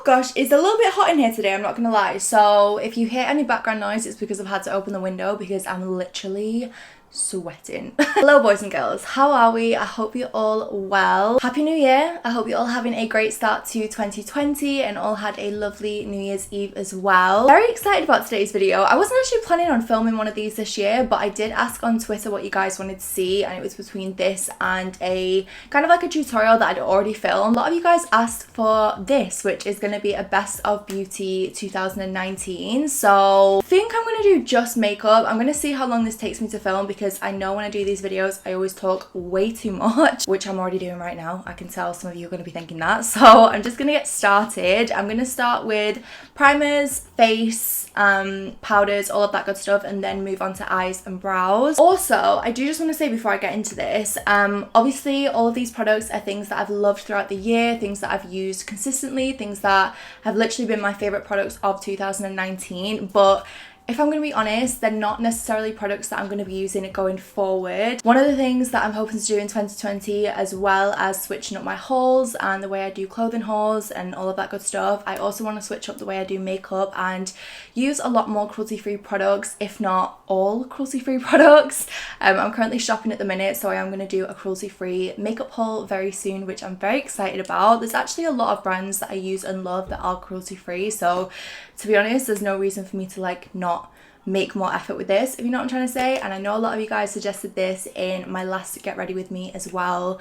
gosh, it's a little bit hot in here today, I'm not gonna lie. So if you hear any background noise, it's because I've had to open the window because I'm literally sweating. Hello boys and girls, how are we? I hope you're all well. Happy New Year. I hope you're all having a great start to 2020 and all had a lovely New Year's Eve as well. Very excited about today's video. I wasn't actually planning on filming one of these this year, but I did ask on Twitter what you guys wanted to see, and it was between this and a kind of like a tutorial that I'd already filmed. A lot of you guys asked for this, which is going to be a best of beauty 2019. So I think I'm going to do just makeup. I'm going to see how long this takes me to film because I know when I do these videos I always talk way too much, which I'm already doing right now. I can tell some of you are going to be thinking that. So I'm just going to get started. I'm going to start with primers, face, powders, all of that good stuff, and then move on to eyes and brows. Also, I do just want to say before I get into this, obviously all of these products are things that I've loved throughout the year, things that I've used consistently, things that have literally been my favorite products of 2019, but if I'm going to be honest, they're not necessarily products that I'm going to be using going forward. One of the things that I'm hoping to do in 2020, as well as switching up my hauls and the way I do clothing hauls and all of that good stuff, I also want to switch up the way I do makeup and use a lot more cruelty-free products, if not all cruelty-free products. I'm currently shopping at the minute, so I am going to do a cruelty-free makeup haul very soon, which I'm very excited about. There's actually a lot of brands that I use and love that are cruelty-free, so to be honest, there's no reason for me to like not make more effort with this, if you know what I'm trying to say. And I know a lot of you guys suggested this in my last Get Ready With Me as well,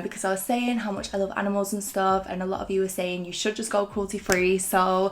because I was saying how much I love animals and stuff, and a lot of you were saying you should just go cruelty free. So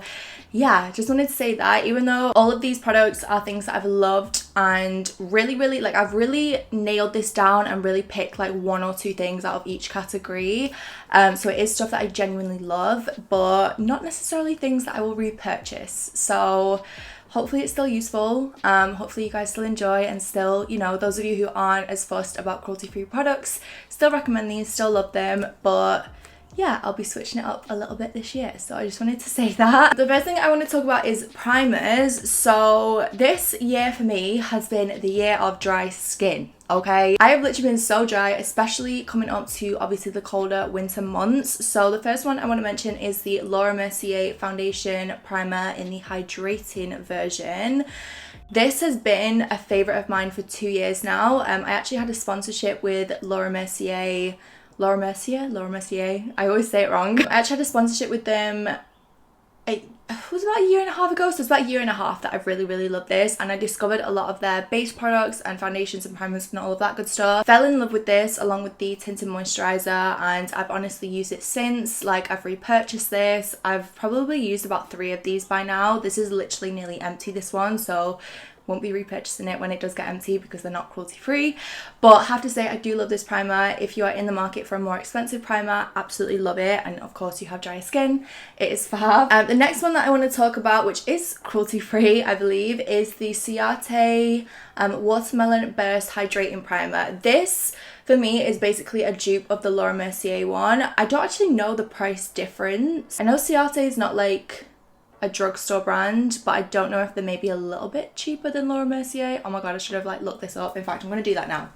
yeah, just wanted to say that even though all of these products are things that I've loved and really like I've really nailed this down and really picked like one or two things out of each category, so it is stuff that I genuinely love, but not necessarily things that I will repurchase. So hopefully it's still useful, hopefully you guys still enjoy, and still, you know, those of you who aren't as fussed about cruelty-free products, still recommend these, still love them. But yeah, I'll be switching it up a little bit this year, so I just wanted to say that. The first thing I want to talk about is primers. So this year for me has been the year of dry skin. Okay, I have literally been so dry, especially coming up to obviously the colder winter months. So the first one I want to mention is the Laura Mercier foundation primer in the hydrating version. This has been a favorite of mine for 2 years now. I actually had a sponsorship with Laura Mercier. I always say it wrong. I actually had a sponsorship with them. It was about a year and a half ago, so it's about a year and a half that I've really loved this, and I discovered a lot of their base products and foundations and primers and all of that good stuff. Fell in love with this along with the tinted moisturizer, and I've honestly used it since. Like, I've repurchased this. I've probably used about 3 of these by now. This is literally nearly empty, this one, so won't be repurchasing it when it does get empty because they're not cruelty free. But I have to say, I do love this primer. If you are in the market for a more expensive primer, absolutely love it. And of course you have dry skin, it is fab. The next one that I want to talk about, which is cruelty free I believe, is the Ciate Watermelon Burst Hydrating Primer. This for me is basically a dupe of the Laura Mercier one. I don't actually know the price difference. I know Ciate is not like a drugstore brand, but I don't know if they may be a little bit cheaper than Laura Mercier. Oh my god, I should have like looked this up. In fact, I'm gonna do that now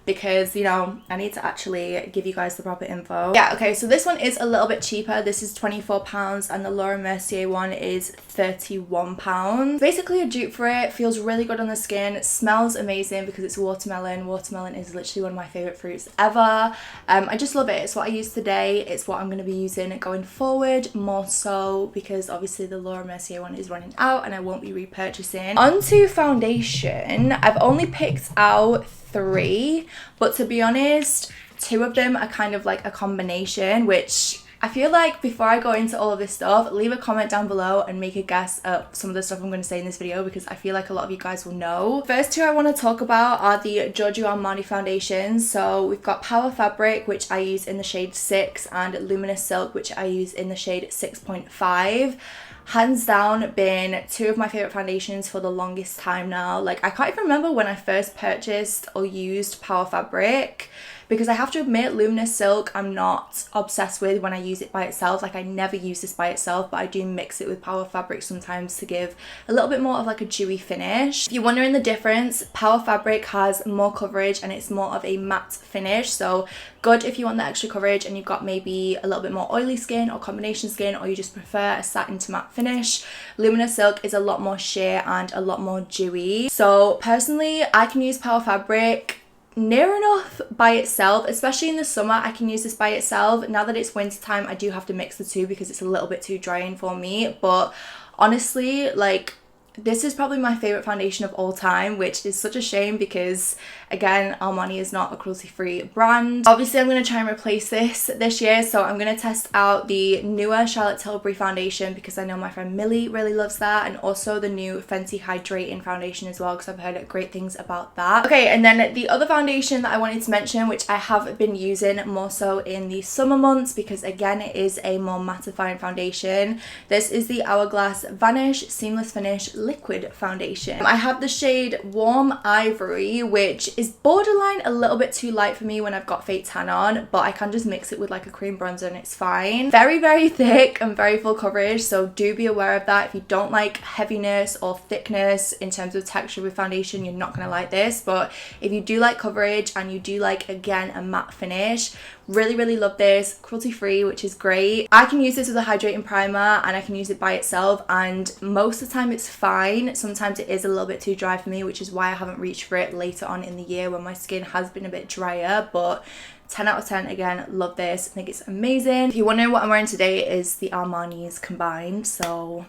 because, you know, I need to actually give you guys the proper info. Yeah, okay, so this one is a little bit cheaper. This is £24 and the Laura Mercier one is £31. Basically a dupe for it. Feels really good on the skin. It smells amazing because it's watermelon. Watermelon is literally one of my favorite fruits ever. I just love it. It's what I use today. It's what I'm going to be using going forward more so because obviously the Laura Mercier one is running out and I won't be repurchasing. Onto foundation. I've only picked out 3, but to be honest, 2 of them are kind of like a combination, which I feel like before I go into all of this stuff, leave a comment down below and make a guess at some of the stuff I'm going to say in this video because I feel like a lot of you guys will know. First 2 I want to talk about are the Giorgio Armani foundations. So we've got Power Fabric, which I use in the shade 6, and Luminous Silk, which I use in the shade 6.5. hands down been two of my favorite foundations for the longest time now. Like, I can't even remember when I first purchased or used Power Fabric, because I have to admit, Luminous Silk I'm not obsessed with when I use it by itself. Like, I never use this by itself, but I do mix it with Power Fabric sometimes to give a little bit more of like a dewy finish. If you're wondering the difference, Power Fabric has more coverage and it's more of a matte finish, so good if you want the extra coverage and you've got maybe a little bit more oily skin or combination skin, or you just prefer a satin to matte finish. Luminous Silk is a lot more sheer and a lot more dewy. So personally, I can use Power Fabric near enough by itself, especially in the summer. I can use this by itself. Now that it's winter time, I do have to mix the two because it's a little bit too drying for me, but honestly, like, this is probably my favorite foundation of all time, which is such a shame because, again, Armani is not a cruelty-free brand. Obviously, I'm going to try and replace this year, so I'm going to test out the newer Charlotte Tilbury foundation because I know my friend Millie really loves that, and also the new Fenty Hydrating foundation as well because I've heard great things about that. Okay, and then the other foundation that I wanted to mention, which I have been using more so in the summer months because, again, it is a more mattifying foundation. This is the Hourglass Vanish Seamless Finish Liquid Foundation. I have the shade Warm Ivory, which is borderline a little bit too light for me when I've got fake tan on, but I can just mix it with like a cream bronzer and it's fine. Very, very thick and very full coverage, so do be aware of that. If you don't like heaviness or thickness in terms of texture with foundation, you're not going to like this, but if you do like coverage and you do like, again, a matte finish, really love this. Cruelty free, which is great. I can use this as a hydrating primer and I can use it by itself, and most of the time it's fine. Sometimes it is a little bit too dry for me, which is why I haven't reached for it later on in the year when my skin has been a bit drier, but 10 out of 10, again, love this. I think it's amazing. If you're wondering what I'm wearing today, is the Armani's combined, so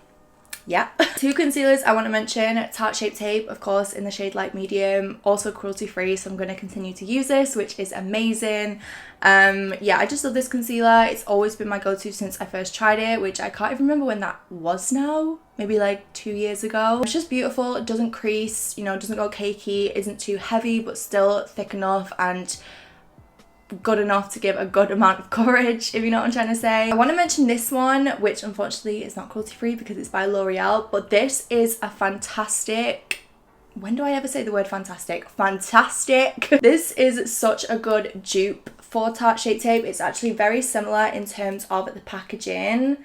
yeah. Two concealers I want to mention. Tarte Shape Tape, of course, in the shade light medium, also cruelty free, so I'm going to continue to use this, which is amazing. Yeah, I just love this concealer. It's always been my go-to since I first tried it, which I can't even remember when that was now, maybe like 2 years ago. It's just beautiful. It doesn't crease, you know, it doesn't go cakey, isn't too heavy but still thick enough and good enough to give a good amount of coverage, if you know what I'm trying to say. I want to mention this one, which unfortunately is not cruelty free because it's by L'Oreal, but this is a fantastic, when do I ever say the word fantastic? Fantastic. This is such a good dupe for Tarte Shape Tape. It's actually very similar in terms of the packaging.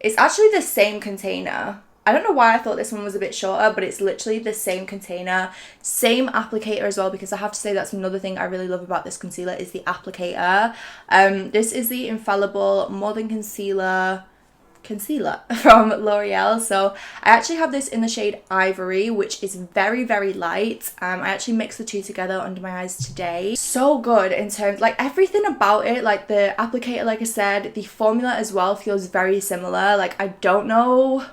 It's actually the same container. I don't know why I thought this one was a bit shorter, but it's literally the same container, same applicator as well, because I have to say that's another thing I really love about this concealer is the applicator. This is the Infallible More Than Concealer from L'Oreal. So I actually have this in the shade Ivory, which is very light. I actually mixed the two together under my eyes today. So good in terms, like, everything about it, like the applicator, like I said, the formula as well feels very similar. Like, I don't know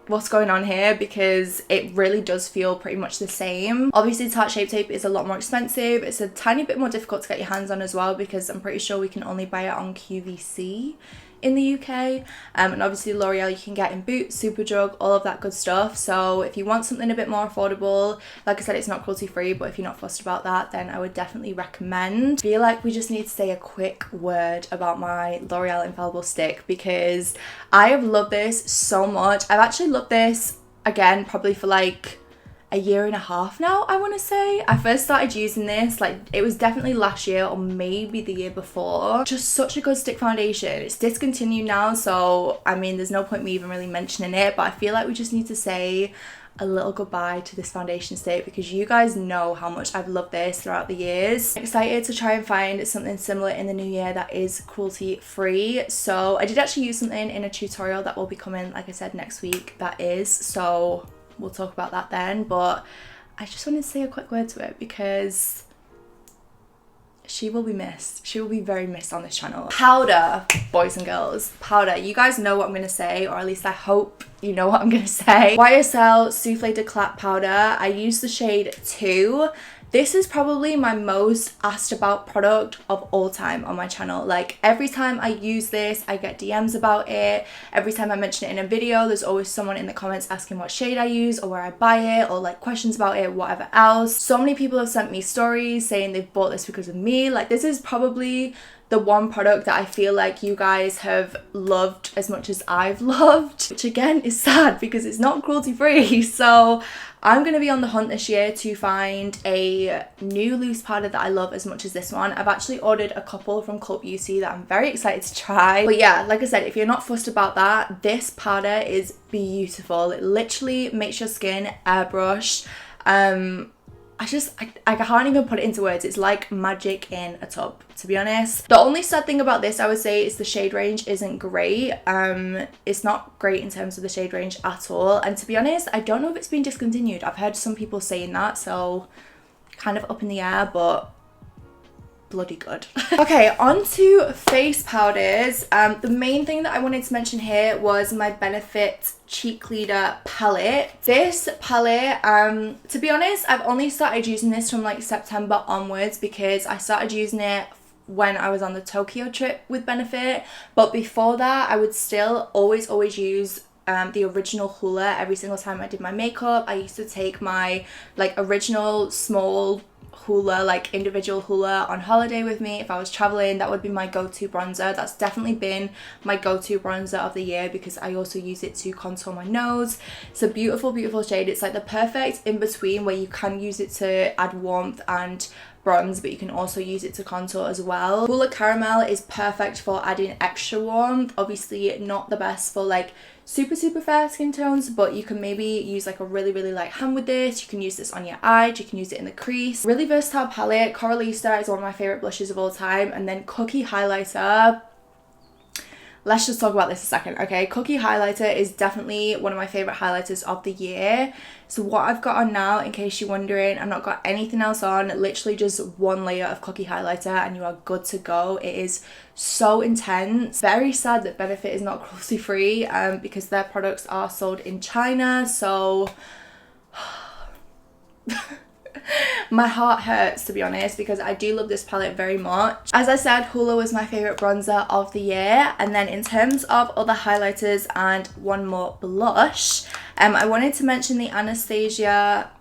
what's going on here because it really does feel pretty much the same. Obviously, Tarte Shape Tape is a lot more expensive. It's a tiny bit more difficult to get your hands on as well because I'm pretty sure we can only buy it on QVC in the UK, and obviously L'Oreal you can get in Boots, Superdrug, all of that good stuff. So if you want something a bit more affordable, like I said, it's not cruelty free, but if you're not fussed about that, then I would definitely recommend. I feel like we just need to say a quick word about my L'Oreal Infallible Stick because I have loved this so much. I've actually loved this, again, probably for like a year and a half now, I want to say. I first started using this, like, it was definitely last year or maybe the year before. Just such a good stick foundation. It's discontinued now, so I mean there's no point me even really mentioning it, but I feel like we just need to say a little goodbye to this foundation stick because you guys know how much I've loved this throughout the years. I'm excited to try and find something similar in the new year that is cruelty free. So I did actually use something in a tutorial that will be coming, like I said, next week, that is, so we'll talk about that then, but I just wanted to say a quick word to it because she will be missed. She will be very missed on this channel. Powder, boys and girls, powder. You guys know what I'm going to say, or at least I hope you know what I'm going to say. YSL Soufflé de Clap powder. I use the shade 2. This is probably my most asked about product of all time on my channel. Like, every time I use this, I get DMs about it. Every time I mention it in a video, there's always someone in the comments asking what shade I use or where I buy it or like questions about it, whatever else. So many people have sent me stories saying they've bought this because of me. Like, this is probably the one product that I feel like you guys have loved as much as I've loved, which again is sad because it's not cruelty free. So I'm going to be on the hunt this year to find a new loose powder that I love as much as this one. I've actually ordered a couple from Cult Beauty that I'm very excited to try. But yeah, like I said, if you're not fussed about that, this powder is beautiful. It literally makes your skin airbrush. I can't even put it into words. It's like magic in a tub, to be honest. The only sad thing about this, I would say, is the shade range isn't great. It's not great in terms of the shade range at all. And to be honest, I don't know if it's been discontinued. I've heard some people saying that, so kind of up in the air, but bloody good. Okay, on to face powders. The main thing that I wanted to mention here was my Benefit Cheek Leader palette. This palette, to be honest, I've only started using this from like September onwards because I started using it when I was on the Tokyo trip with Benefit. But before that, I would still always use the original Hoola every single time I did my makeup. I used to take my like original small Hoola, like individual Hoola, on holiday with me. If I was traveling, that would be my go-to bronzer. That's definitely been my go-to bronzer of the year because I also use it to contour my nose. It's a beautiful shade. It's like the perfect in between where you can use it to add warmth and bronze, but you can also use it to contour as well. Hoola Caramel is perfect for adding extra warmth. Obviously not the best for like super fair skin tones, but you can maybe use like a really light hand with this. You can use this on your eyes, you can use it in the crease. Really versatile palette. Coralista is one of my favorite blushes of all time. And then Cookie Highlighter, let's just talk about this a second, okay? Cookie Highlighter is definitely one of my favorite highlighters of the year. So what I've got on now, in case you're wondering, I've not got anything else on, literally just one layer of Cookie Highlighter and you are good to go. It is so intense. Very sad that Benefit is not cruelty free because their products are sold in China, so my heart hurts, to be honest, because I do love this palette very much. As I said, Hoola was my favorite bronzer of the year. And then in terms of other highlighters and one more blush, I wanted to mention the Anastasia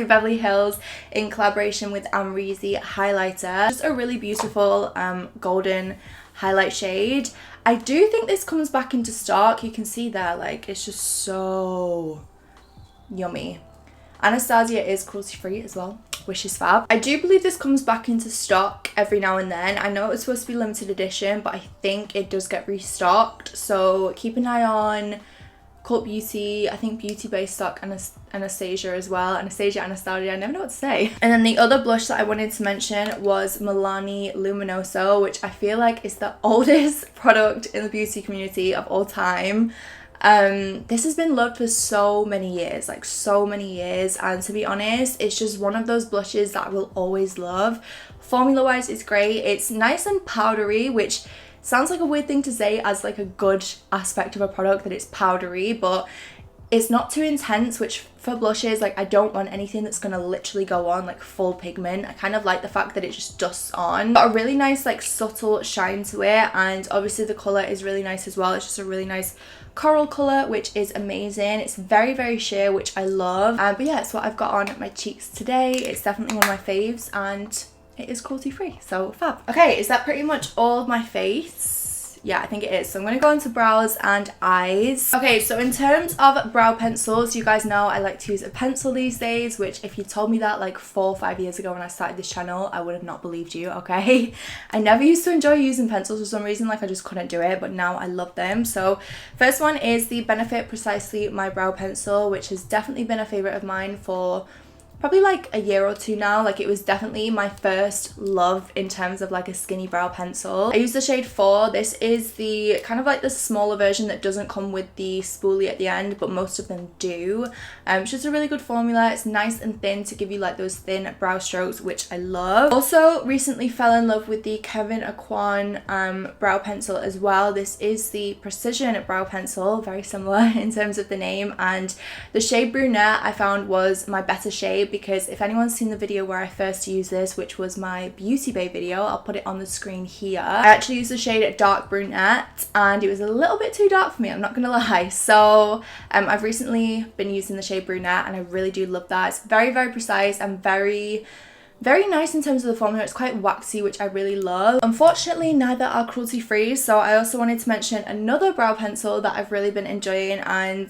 Beverly Hills in collaboration with Amrezy highlighter. Just a really beautiful golden highlight shade. I do think this comes back into stock. You can see there, like, it's just so yummy. Anastasia is cruelty free as well, which is fab. I do believe this comes back into stock every now and then. I know it was supposed to be limited edition, but I think it does get restocked, so keep an eye on Cult Beauty. I think Beauty Bay stock Anastasia as well. Anastasia, I never know what to say. And then the other blush that I wanted to mention was Milani Luminoso, which I feel like is the oldest product in the beauty community of all time. This has been loved for so many years, like so many years, and to be honest, it's just one of those blushes that I will always love. Formula wise, it's great. It's nice and powdery, which sounds like a weird thing to say as like a good aspect of a product, that it's powdery, but it's not too intense, which for blushes, like, I don't want anything that's gonna literally go on like full pigment. I kind of like the fact that it just dusts on. Got a really nice like subtle shine to it, and obviously the colour is really nice as well. It's just a really nice coral colour, which is amazing. It's very sheer, which I love. But yeah, it's what I've got on my cheeks today. It's definitely one of my faves, and it is cruelty free, so fab. Okay, is that pretty much all of my face? Yeah, I think it is. So I'm going to go into brows and eyes. Okay, so in terms of brow pencils, you guys know I like to use a pencil these days, which if you told me that like 4 or 5 years ago when I started this channel, I would have not believed you, okay? I never used to enjoy using pencils for some reason, like I just couldn't do it, but now I love them. So first one is the Benefit Precisely My Brow Pencil, which has definitely been a favourite of mine for probably like a year or two now. Like, it was definitely my first love in terms of like a skinny brow pencil. I use the shade 4. This is the kind of like the smaller version that doesn't come with the spoolie at the end, but most of them do. It's just a really good formula. It's nice and thin to give you like those thin brow strokes, which I love. Also recently fell in love with the Kevyn Aucoin brow pencil as well. This is the Precision brow pencil, very similar in terms of the name, and the shade Brunette I found was my better shade, because if anyone's seen the video where I first used this, which was my Beauty Bay video, I'll put it on the screen here. I actually used the shade Dark Brunette, and it was a little bit too dark for me, I'm not gonna lie. So I've recently been using the shade Brunette, and I really do love that. It's very precise and very very nice in terms of the formula. It's quite waxy, which I really love. Unfortunately, neither are cruelty free, so I also wanted to mention another brow pencil that I've really been enjoying, and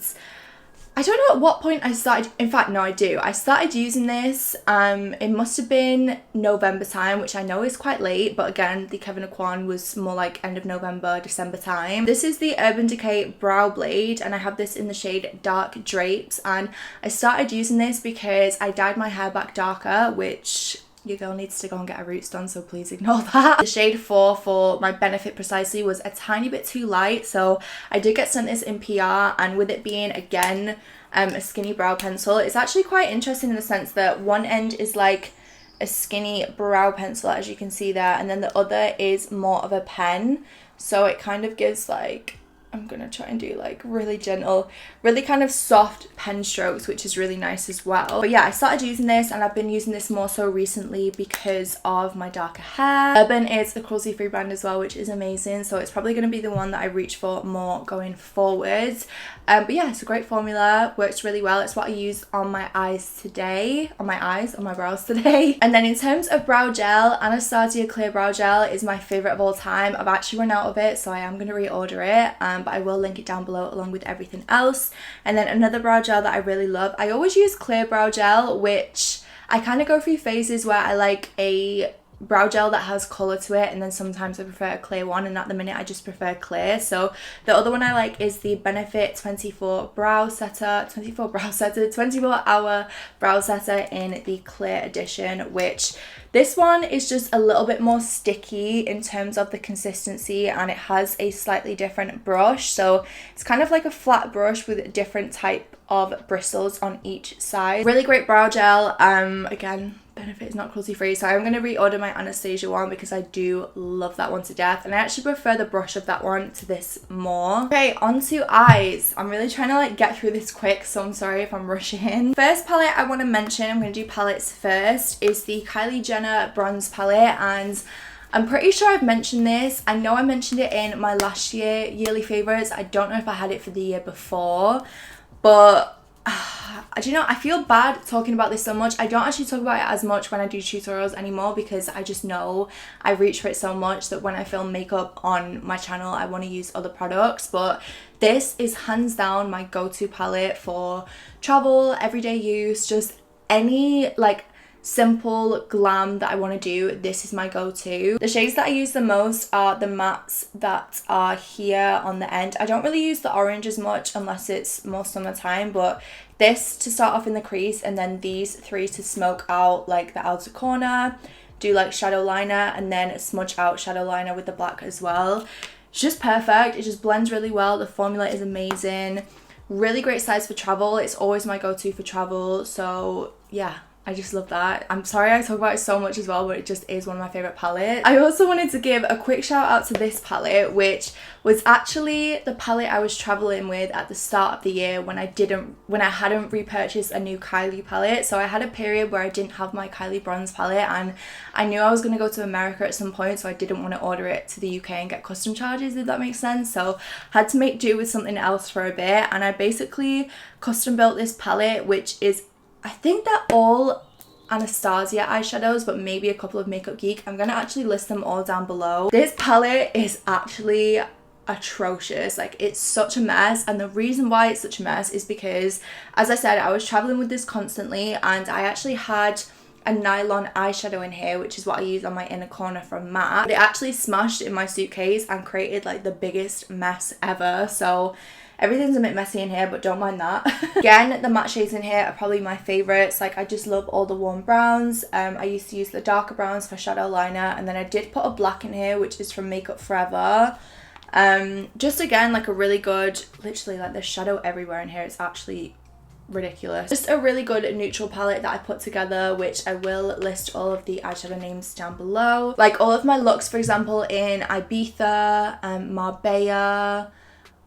I don't know at what point I started, in fact no I do, I started using this, it must have been November time, which I know is quite late, but again the Kevin Aquan was more like end of November, December time. This is the Urban Decay Brow Blade, and I have this in the shade Dark Drapes, and I started using this because I dyed my hair back darker, which your girl needs to go and get her roots done, so please ignore that. The shade 4 for my Benefit Precisely was a tiny bit too light, so I did get sent this in PR, and with it being again a skinny brow pencil, it's actually quite interesting in the sense that one end is like a skinny brow pencil, as you can see there, and then the other is more of a pen, so it kind of gives like, I'm gonna try and do like really gentle, really kind of soft pen strokes, which is really nice as well. But yeah, I started using this, and I've been using this more so recently because of my darker hair. Urban is the cruelty free brand as well, which is amazing, so it's probably going to be the one that I reach for more going forwards. But yeah, it's a great formula, works really well. It's what I use on my eyes today, on my brows today. And then in terms of brow gel, Anastasia Clear Brow Gel is my favourite of all time. I've actually run out of it, so I am going to reorder it, but I will link it down below along with everything else. And then another brow gel that I really love, I always use Clear Brow Gel, which I kind of go through phases where I like a brow gel that has colour to it, and then sometimes I prefer a clear one, and at the minute I just prefer clear. So the other one I like is the Benefit 24 hour brow setter in the clear edition, which this one is just a little bit more sticky in terms of the consistency, and it has a slightly different brush, so it's kind of like a flat brush with a different type of bristles on each side. Really great brow gel. Again, Benefit is not cruelty free, so I'm going to reorder my Anastasia one because I do love that one to death, and I actually prefer the brush of that one to this more. Okay, on to eyes. I'm really trying to like get through this quick, so I'm sorry if I'm rushing. First palette I want to mention, I'm going to do palettes first, is the Kylie Jenner bronze palette, and I'm pretty sure I've mentioned this. I know I mentioned it in my last yearly favourites. I don't know if I had it for the year before, but do you know, I feel bad talking about this so much. I don't actually talk about it as much when I do tutorials anymore, because I just know I reach for it so much that when I film makeup on my channel I want to use other products. But this is hands down my go-to palette for travel, everyday use, just any like simple glam that I want to do. This is my go-to. The shades that I use the most are the mattes that are here on the end. I don't really use the orange as much unless it's more summertime, but this to start off in the crease, and then these three to smoke out like the outer corner, do like shadow liner, and then smudge out shadow liner with the black as well. It's just perfect. It just blends really well. The formula is amazing. Really great size for travel. It's always my go-to for travel, so yeah, I just love that. I'm sorry I talk about it so much as well, but it just is one of my favourite palettes. I also wanted to give a quick shout out to this palette, which was actually the palette I was travelling with at the start of the year when I hadn't repurchased a new Kylie palette. So I had a period where I didn't have my Kylie bronze palette, and I knew I was going to go to America at some point, so I didn't want to order it to the UK and get custom charges, if that makes sense. So I had to make do with something else for a bit, and I basically custom built this palette, which is, I think they're all Anastasia eyeshadows, but maybe a couple of Makeup Geek. I'm going to actually list them all down below. This palette is actually atrocious. Like, it's such a mess, and the reason why it's such a mess is because, as I said, I was traveling with this constantly, and I actually had a nylon eyeshadow in here, which is what I use on my inner corner from MAC. But it actually smashed in my suitcase and created like the biggest mess ever. So everything's a bit messy in here, but don't mind that. Again, the matte shades in here are probably my favourites. Like, I just love all the warm browns. I used to use the darker browns for shadow liner, and then I did put a black in here, which is from Makeup Forever. Just again, like a really good, literally like there's shadow everywhere in here. It's actually ridiculous. Just a really good neutral palette that I put together, which I will list all of the eyeshadow names down below. Like all of my looks, for example, in Ibiza, Marbella.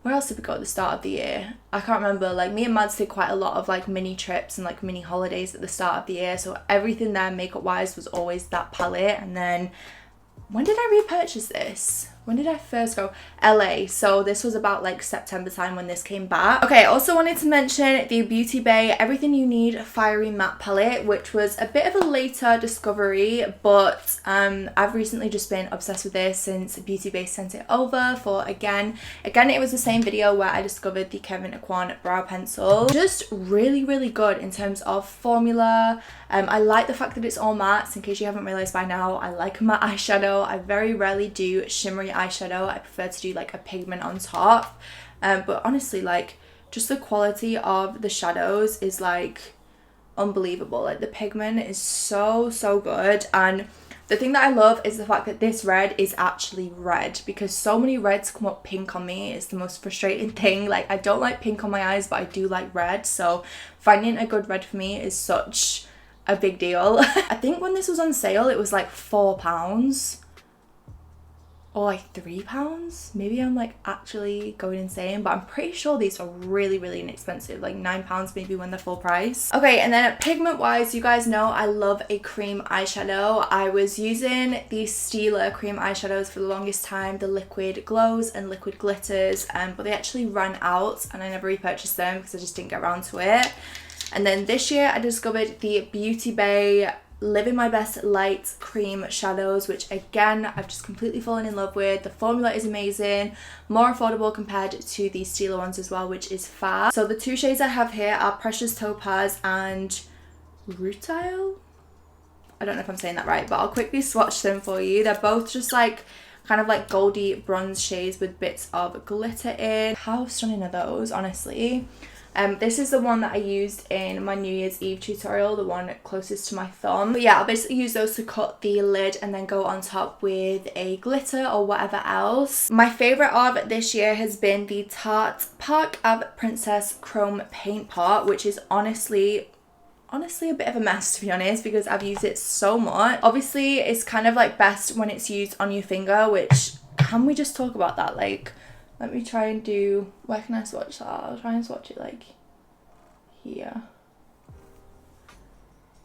Where else did we go at the start of the year? I can't remember. Like, me and Mads did quite a lot of like mini trips and like mini holidays at the start of the year, so everything there makeup wise was always that palette. And then when did I repurchase this? when did I first go? LA. So this was about like September time when this came back. Okay, I also wanted to mention the Beauty Bay Everything You Need Fiery Matte Palette, which was a bit of a later discovery, but I've recently just been obsessed with this since Beauty Bay sent it over for again it was the same video where I discovered the Kevyn Aucoin brow pencil. Just really good in terms of formula. I like the fact that it's all mattes. In case you haven't realized by now, I like a matte eyeshadow. I very rarely do shimmery eyeshadow. I prefer to do like a pigment on top, but honestly, like, just the quality of the shadows is like unbelievable. Like, the pigment is so good, and the thing that I love is the fact that this red is actually red, because so many reds come up pink on me. It's the most frustrating thing. Like, I don't like pink on my eyes, but I do like red, so finding a good red for me is such a big deal. I think when this was on sale it was like £4 or like £3. Maybe I'm like actually going insane, but I'm pretty sure these are really inexpensive, like £9 maybe when they're full price. Okay, and then pigment wise, you guys know I love a cream eyeshadow. I was using the Stila cream eyeshadows for the longest time, the liquid glows and liquid glitters, but they actually ran out and I never repurchased them because I just didn't get around to it. And then this year I discovered the Beauty Bay Living My Best Light Cream Shadows, which again I've just completely fallen in love with. The formula is amazing, more affordable compared to the Stila ones as well, which is fab. So the two shades I have here are Precious Topaz and Rutile. I don't know if I'm saying that right, but I'll quickly swatch them for you. They're both just like kind of like goldy bronze shades with bits of glitter in. How stunning are those, honestly? This is the one that I used in my New Year's Eve tutorial, the one closest to my thumb. But yeah, I'll basically use those to cut the lid and then go on top with a glitter or whatever else. My favourite of this year has been the Tarte Park Ave Princess Chrome Paint Pot, which is honestly a bit of a mess, to be honest, because I've used it so much. Obviously, it's kind of like best when it's used on your finger, which, can we just talk about that? Like, let me try and do, where can I swatch that? I'll try and swatch it like here.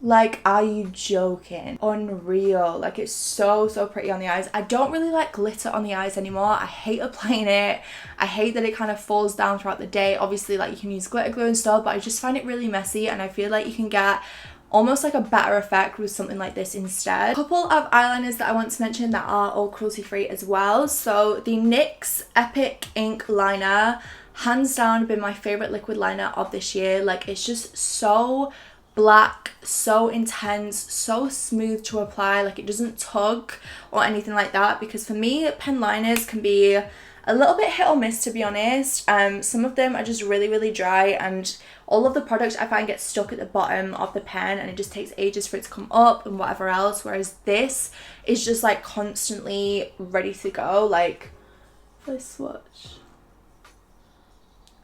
Like, are you joking? Unreal. Like, it's so pretty on the eyes. I don't really like glitter on the eyes anymore. I hate applying it. I hate that it kind of falls down throughout the day. Obviously, like, you can use glitter glue and stuff, but I just find it really messy, and I feel like you can get almost like a better effect with something like this instead. A couple of eyeliners that I want to mention that are all cruelty free as well. So the NYX Epic Ink Liner, hands down been my favorite liquid liner of this year. Like, it's just so black, so intense, so smooth to apply. Like, it doesn't tug or anything like that, because for me pen liners can be a little bit hit or miss, to be honest. Some of them are just really dry, and all of the product I find gets stuck at the bottom of the pen and it just takes ages for it to come up and whatever else, whereas this is just like constantly ready to go. Like, if I swatch,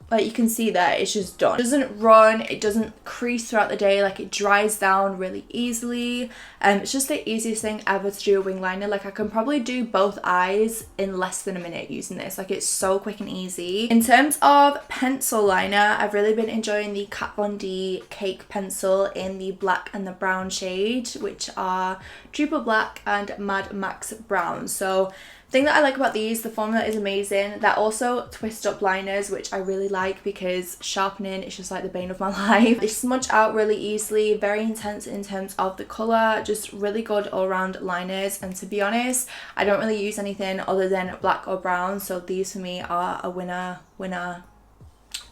like, you can see that it's just done. It doesn't run, it doesn't crease throughout the day, like, it dries down really easily. It's just the easiest thing ever to do a wing liner. Like, I can probably do both eyes in less than a minute using this. Like, it's so quick and easy. In terms of pencil liner, I've really been enjoying the Kat Von D Cake Pencil in the black and the brown shade, which are Triple Black and Mad Max Brown. So the thing that I like about these, the formula is amazing. They're also twist up liners, which I really like because sharpening is just like the bane of my life. They smudge out really easily, very intense in terms of the colour, just really good all round liners. And to be honest, I don't really use anything other than black or brown, so these for me are a winner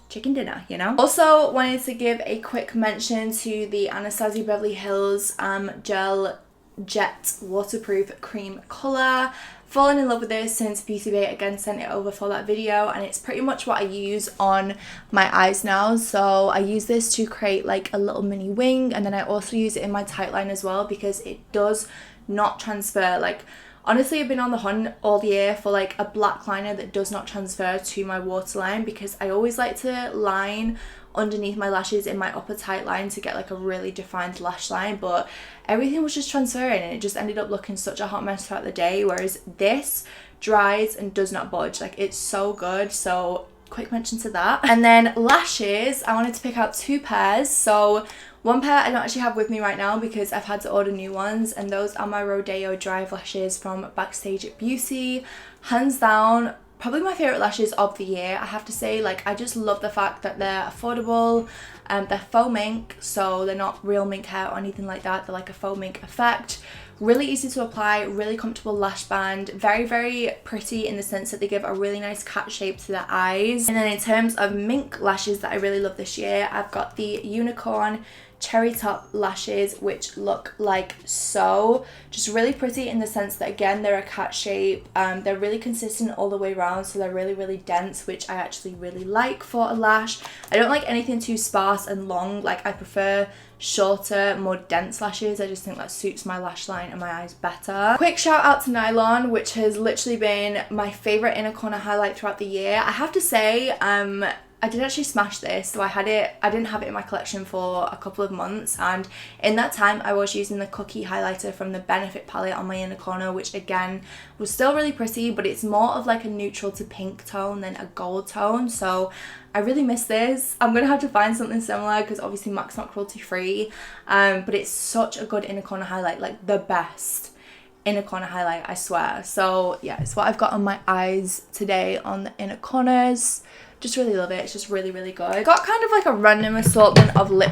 chicken dinner, you know. Also wanted to give a quick mention to the Anastasia Beverly Hills Gel Jet Waterproof Cream Colour. Fallen in love with this since Beauty Bay again sent it over for that video, and it's pretty much what I use on my eyes now. So I use this to create like a little mini wing, and then I also use it in my tight line as well because it does not transfer. Like, honestly, I've been on the hunt all year for like a black liner that does not transfer to my waterline, because I always like to line underneath my lashes in my upper tight line to get like a really defined lash line, but everything was just transferring and it just ended up looking such a hot mess throughout the day, whereas this dries and does not budge. Like, it's so good. So quick mention to that. And then lashes, I wanted to pick out two pairs. So one pair I don't actually have with me right now because I've had to order new ones, and those are my Rodeo Drive lashes from Backstage Beauty. hands down, probably my favorite lashes of the year. I have to say, like, I just love the fact that they're affordable. They're faux mink, so they're not real mink hair or anything like that. They're like a faux mink effect. Really easy to apply, really comfortable lash band, very, very pretty in the sense that they give a really nice cat shape to the eyes. And then in terms of mink lashes that I really love this year, I've got the Unicorn Cherry Top lashes, which look like so. Just really pretty in the sense that, again, they're a cat shape. They're really consistent all the way around, so they're really, really dense, which I actually really like for a lash. I don't like anything too sparse and long. Like, I prefer shorter, more dense lashes. I just think that suits my lash line and my eyes better. Quick shout out to Nylon, which has literally been my favorite inner corner highlight throughout the year. I have to say, I did actually smash this. So I didn't have it in my collection for a couple of months, and in that time I was using the Cookie highlighter from the Benefit palette on my inner corner, which again was still really pretty, but it's more of like a neutral to pink tone than a gold tone. So I really miss this. I'm gonna have to find something similar because obviously MAC's not cruelty free, but it's such a good inner corner highlight, like the best inner corner highlight, I swear. So yeah, it's what I've got on my eyes today on the inner corners. Just really love it. It's just really, really good. Got kind of like a random assortment of lip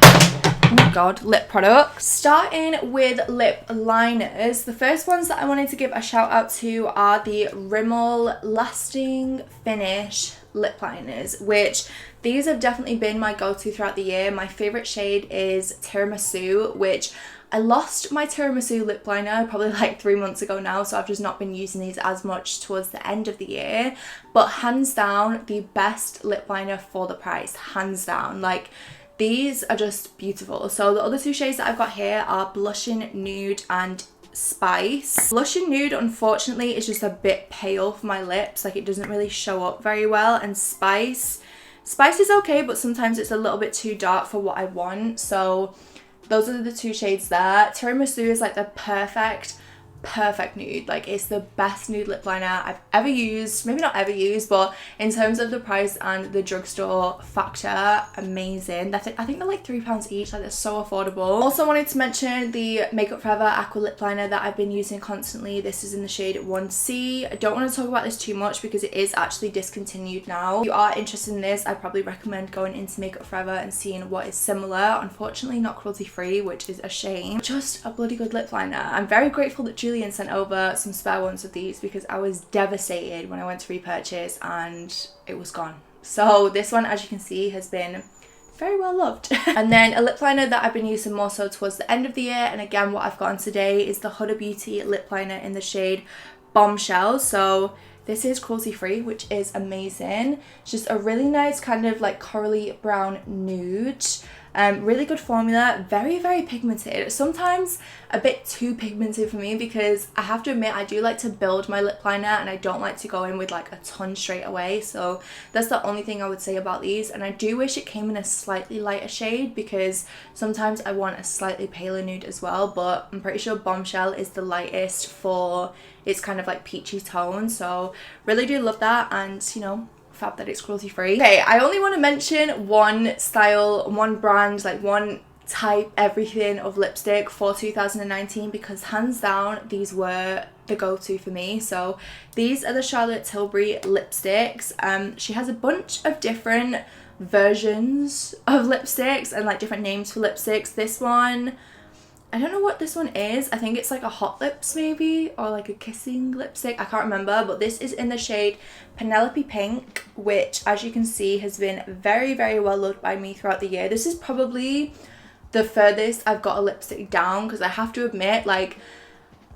products. Starting with lip liners, the first ones that I wanted to give a shout out to are the Rimmel Lasting Finish lip liners, which these have definitely been my go-to throughout the year. My favorite shade is Tiramisu, which I lost my Tiramisu lip liner probably like 3 months ago now, so I've just not been using these as much towards the end of the year. But hands down, the best lip liner for the price, hands down. Like, these are just beautiful. So the other two shades that I've got here are Blushing Nude and Spice. Blushing Nude, unfortunately, is just a bit pale for my lips. Like, it doesn't really show up very well. And Spice is okay, but sometimes it's a little bit too dark for what I want. So those are the two shades there. Tiramisu is like the perfect nude. Like, it's the best nude lip liner I've ever used. Maybe not ever used, but in terms of the price and the drugstore factor, amazing. I think they're like £3 each. Like, they're so affordable. Also wanted to mention the Makeup Forever Aqua Lip Liner that I've been using constantly. This is in the shade 1C. I don't want to talk about this too much because it is actually discontinued now. If you are interested in this, I'd probably recommend going into Makeup Forever and seeing what is similar. Unfortunately, not cruelty free, which is a shame. Just a bloody good lip liner. I'm very grateful that Julian sent over some spare ones of these because I was devastated when I went to repurchase and it was gone. So this one, as you can see, has been very well loved. And then a lip liner that I've been using more so towards the end of the year, and again what I've gotten today, is the Huda Beauty lip liner in the shade Bombshell. So this is cruelty free, which is amazing. It's just a really nice kind of like corally brown nude. Really good formula, very, very pigmented. Sometimes a bit too pigmented for me because I have to admit I do like to build my lip liner and I don't like to go in with like a ton straight away. So that's the only thing I would say about these. And I do wish it came in a slightly lighter shade because sometimes I want a slightly paler nude as well. But I'm pretty sure Bombshell is the lightest for its kind of like peachy tone. So really do love that, and you know, fab that it's cruelty free. Okay, I only want to mention one style, one brand, like one type, everything of lipstick for 2019 because hands down these were the go-to for me. So these are the Charlotte Tilbury lipsticks. She has a bunch of different versions of lipsticks and like different names for lipsticks. This one, I don't know what this one is. I think it's like a Hot Lips maybe, or like a kissing lipstick. I can't remember, but this is in the shade Penelope Pink, which as you can see has been very, very well loved by me throughout the year. This is probably the furthest I've got a lipstick down because I have to admit, like,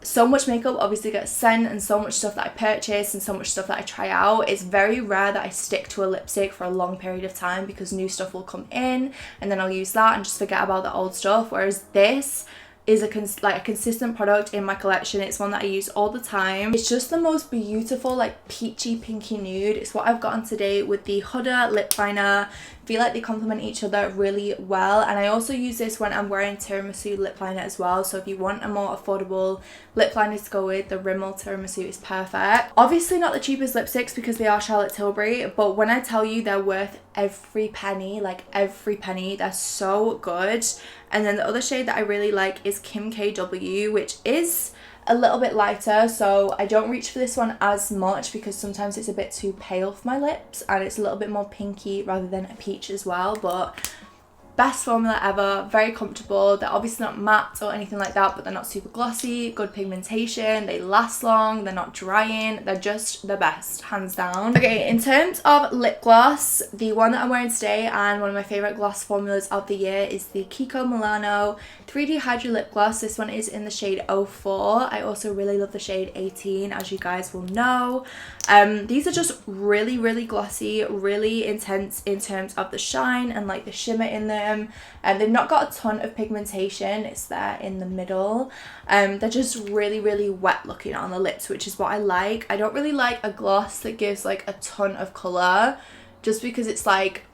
so much makeup obviously gets sent and so much stuff that I purchase and so much stuff that I try out. It's very rare that I stick to a lipstick for a long period of time because new stuff will come in and then I'll use that and just forget about the old stuff, whereas this is a consistent product in my collection. It's one that I use all the time. It's just the most beautiful like peachy pinky nude. It's what I've gotten today with the Huda lip liner. I feel like they complement each other really well, and I also use this when I'm wearing Tiramisu lip liner as well. So if you want a more affordable lip liner to go with, the Rimmel Tiramisu is perfect. Obviously not the cheapest lipsticks because they are Charlotte Tilbury, but when I tell you they're worth every penny, like every penny, they're so good. And then the other shade that I really like is Kim KW, which is a little bit lighter, so I don't reach for this one as much because sometimes it's a bit too pale for my lips, and it's a little bit more pinky rather than a peach as well. But best formula ever, very comfortable. They're obviously not matte or anything like that, but they're not super glossy, good pigmentation, they last long, they're not drying, they're just the best, hands down. Okay, in terms of lip gloss, the one that I'm wearing today and one of my favourite gloss formulas of the year is the Kiko Milano 3D Hydra Lip Gloss. This one is in the shade 04. I also really love the shade 18, as you guys will know. These are just really glossy, really intense in terms of the shine and like the shimmer in them. And they've not got a ton of pigmentation, it's there in the middle. They're just really wet looking on the lips, which is what I like. I don't really like a gloss that gives like a ton of colour, just because it's like,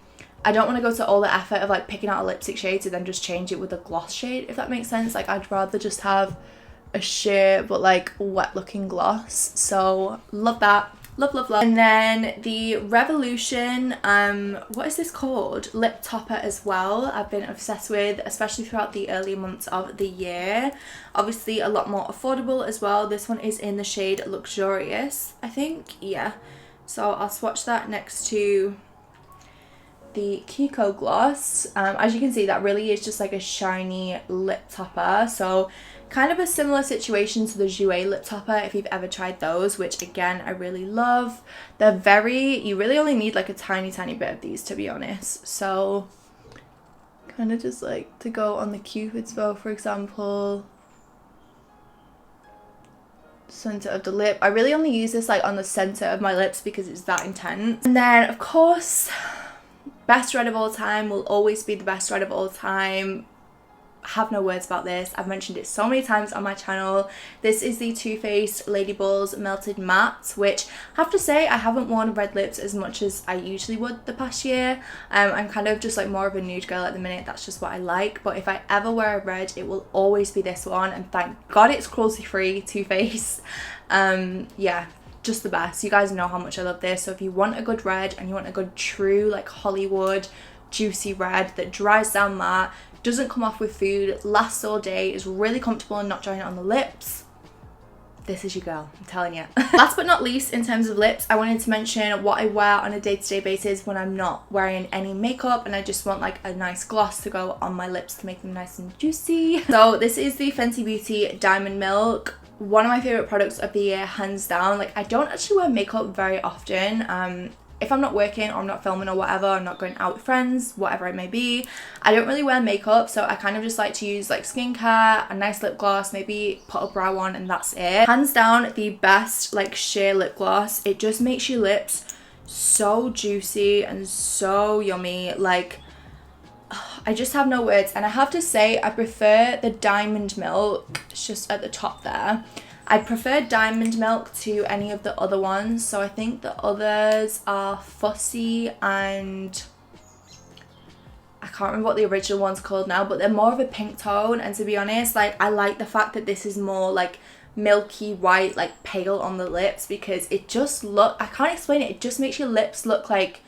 I don't want to go to all the effort of like picking out a lipstick shade to then just change it with a gloss shade, if that makes sense. Like, I'd rather just have a sheer but like wet looking gloss. So love that. Love. And then the Revolution, what is this called? Lip topper as well. I've been obsessed with, especially throughout the early months of the year. Obviously a lot more affordable as well. This one is in the shade Luxurious, I think. Yeah. So I'll swatch that next to the Kiko gloss. As you can see, that really is just like a shiny lip topper. So kind of a similar situation to the Jouer lip topper if you've ever tried those, which again I really love. They're you really only need like a tiny bit of these, to be honest. So kind of just like to go on the Cupid's bow, for example, center of the lip. I really only use this like on the center of my lips because it's that intense. And then of course, best red of all time will always be the best red of all time. Have no words about this. I've mentioned it so many times on my channel. This is the Too Faced Lady Balls Melted Matte, which I have to say I haven't worn red lips as much as I usually would the past year. I'm kind of just like more of a nude girl at the minute. That's just what I like. But if I ever wear a red, it will always be this one. And thank God it's cruelty free, Too Faced. Yeah, just the best. You guys know how much I love this. So if you want a good red and you want a good true like Hollywood juicy red that dries down matte, doesn't come off with food, lasts all day, is really comfortable and not drying on the lips, this is your girl, I'm telling you. Last but not least, in terms of lips, I wanted to mention what I wear on a day-to-day basis when I'm not wearing any makeup and I just want like a nice gloss to go on my lips to make them nice and juicy. So this is the Fenty Beauty Diamond Milk. One of my favourite products of the year, hands down. Like, I don't actually wear makeup very often. If I'm not working or I'm not filming or whatever, I'm not going out with friends, whatever it may be, I don't really wear makeup, so I kind of just like to use like skincare, a nice lip gloss, maybe put a brow on, and that's it. Hands down the best like sheer lip gloss. It just makes your lips so juicy and so yummy. Like, I just have no words. And I have to say, I prefer the Diamond Milk. It's just at the top there. I prefer Diamond Milk to any of the other ones. So I think the others are Fussy and I can't remember what the original one's called now, but they're more of a pink tone. And to be honest, like, I like the fact that this is more like milky white, like pale on the lips, because it just I can't explain it. It just makes your lips look like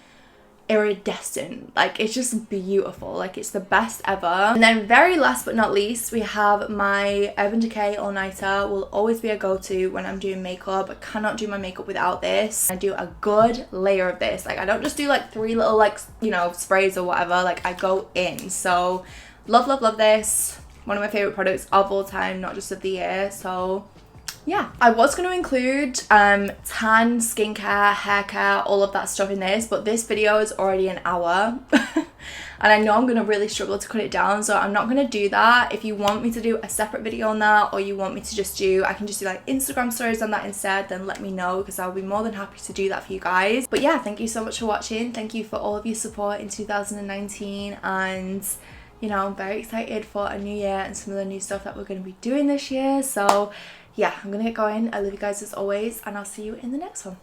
iridescent. Like, it's just beautiful. Like, it's the best ever. And then very last but not least, we have my Urban Decay All Nighter. Will always be a go-to when I'm doing makeup. I cannot do my makeup without this. I do a good layer of this. Like, I don't just do like 3 little like, you know, sprays or whatever. Like, I go in. So love this. One of my favorite products of all time, not just of the year. So yeah, I was going to include tan, skincare, hair care, all of that stuff in this, but this video is already an hour and I know I'm going to really struggle to cut it down, so I'm not going to do that. If you want me to do a separate video on that, or you want me to just I can just do like Instagram stories on that instead, then let me know, because I'll be more than happy to do that for you guys. But yeah, thank you so much for watching. Thank you for all of your support in 2019, and you know, I'm very excited for a new year and some of the new stuff that we're going to be doing this year. So yeah, I'm gonna get going. I love you guys as always, and I'll see you in the next one.